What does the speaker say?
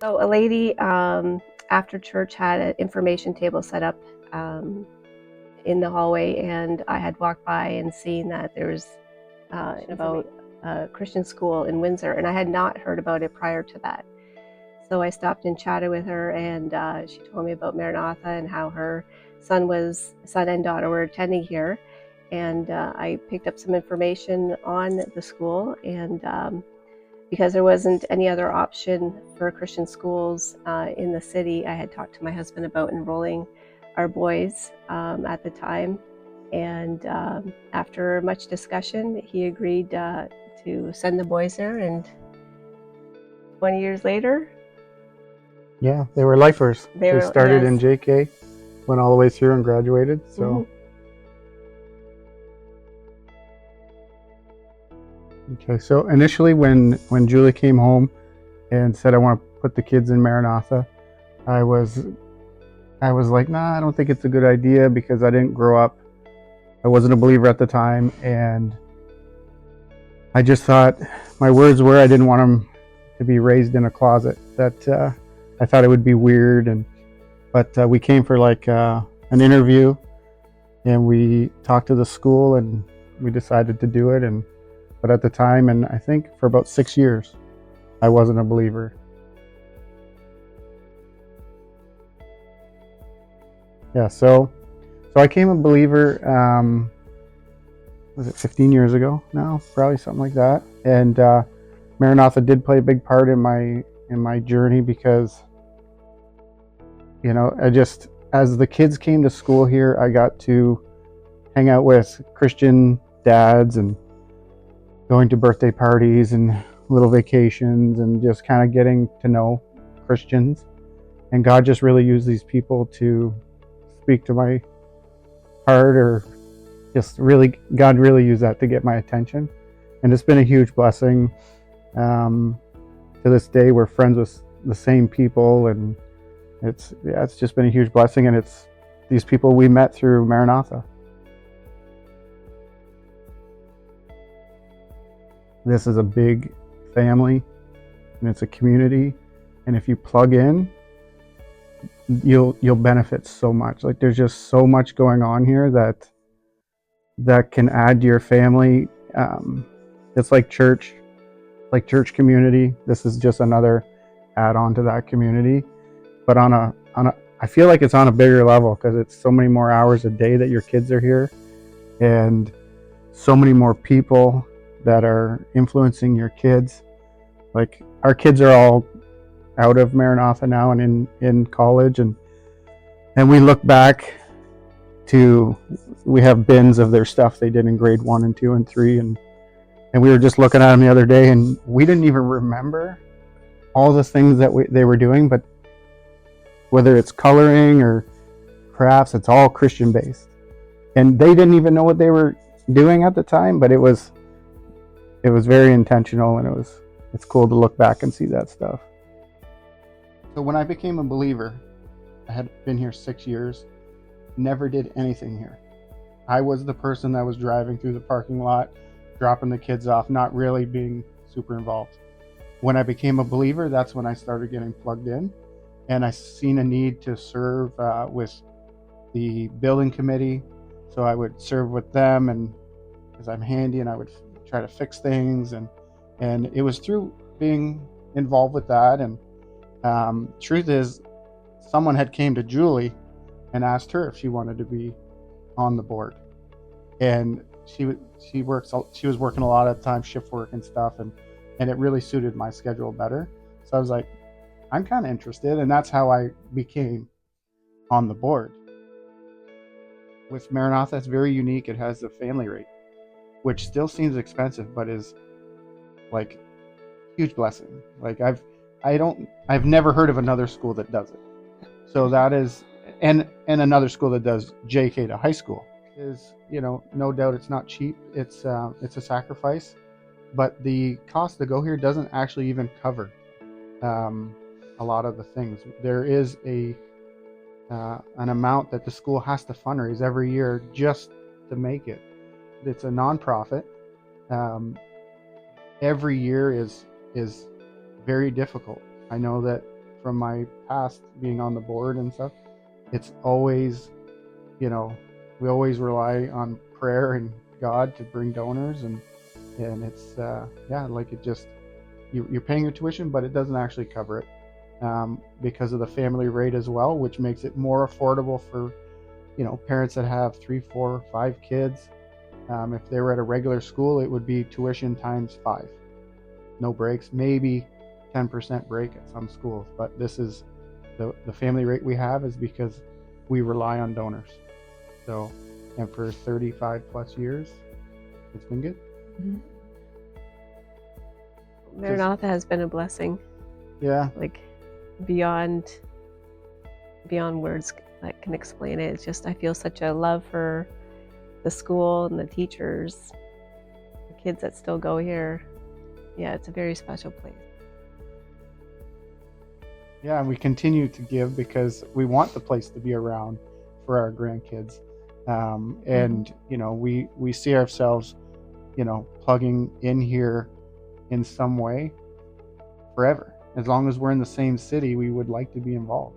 So a lady after church had an information table set up um, in the hallway, and I had walked by and seen that there was about a Christian school in Windsor, and I had not heard about it prior to that. So I stopped and chatted with her, and she told me about Maranatha and how her son and daughter were attending here. And I picked up some information on the school, and because there wasn't any other option for Christian schools in the city, I had talked to my husband about enrolling our boys at the time. And after much discussion, he agreed to send the boys there. And 20 years later, Yeah, they were lifers. They started yes. in JK, went all the way through and graduated. So. Mm-hmm. Okay, so initially when Julie came home and said I want to put the kids in Maranatha, I was like, nah, I don't think it's a good idea because I didn't grow up. I wasn't a believer at the time, and I just thought, my words were, I didn't want them to be raised in a closet. That I thought it would be weird, but we came for like an interview, and we talked to the school, and we decided to do it. But at the time, and I think for about 6 years, I wasn't a believer. Yeah, so I became a believer, was it 15 years ago now? Probably something like that. And Maranatha did play a big part in my journey because, as the kids came to school here, I got to hang out with Christian dads and going to birthday parties and little vacations and just kind of getting to know Christians. And God just really used these people to speak to my heart, or just really, God really used that to get my attention. And it's been a huge blessing. To this day, we're friends with the same people, and it's just been a huge blessing. And it's these people we met through Maranatha. This is a big family, and it's a community, and if you plug in, you'll benefit so much. Like, there's just so much going on here that can add to your family. It's like church community. This is just another add-on to that community, but I feel like it's on a bigger level because it's so many more hours a day that your kids are here, and so many more people that are influencing your kids. Like, our kids are all out of Maranatha now and in college, and we look back to, we have bins of their stuff they did in grade 1 and 2 and 3, and we were just looking at them the other day, and we didn't even remember all the things that they were doing, but whether it's coloring or crafts, it's all Christian based, and they didn't even know what they were doing at the time, but it was very intentional, and it's cool to look back and see that stuff. So when I became a believer, I had been here 6 years, never did anything here. I was the person that was driving through the parking lot, dropping the kids off, not really being super involved. When I became a believer, that's when I started getting plugged in, and I seen a need to serve with the building committee. So I would serve with them, and because I'm handy, and I would try to fix things, and it was through being involved with that. And truth is, someone had came to Julie and asked her if she wanted to be on the board, and she was working a lot of time, shift work and stuff, and it really suited my schedule better. So I was like, I'm kind of interested, and that's how I became on the board. With Maranatha, it's very unique. It has the family rate, which still seems expensive, but is like huge blessing. Like, I've never heard of another school that does it. So that is, and another school that does JK to high school is, no doubt it's not cheap. It's a sacrifice, but the cost to go here doesn't actually even cover a lot of the things. There is an amount that the school has to fundraise every year just to make it. It's a nonprofit. Every year is very difficult. I know that from my past being on the board and stuff, it's always, we always rely on prayer and God to bring donors, and it's like it just, you're paying your tuition, but it doesn't actually cover it, because of the family rate as well, which makes it more affordable for parents that have 3, 4, 5 kids. If they were at a regular school, it would be tuition times 5, no breaks, maybe 10% break at some schools, but this is the family rate we have is because we rely on donors. So, and for 35 plus years, it's been good. Mm-hmm. Maranatha has been a blessing. Yeah. Like beyond words that can explain it. It's just, I feel such a love for the school and the teachers, the kids that still go here. Yeah, it's a very special place. Yeah, and we continue to give because we want the place to be around for our grandkids. And, we see ourselves, plugging in here in some way forever. As long as we're in the same city, we would like to be involved.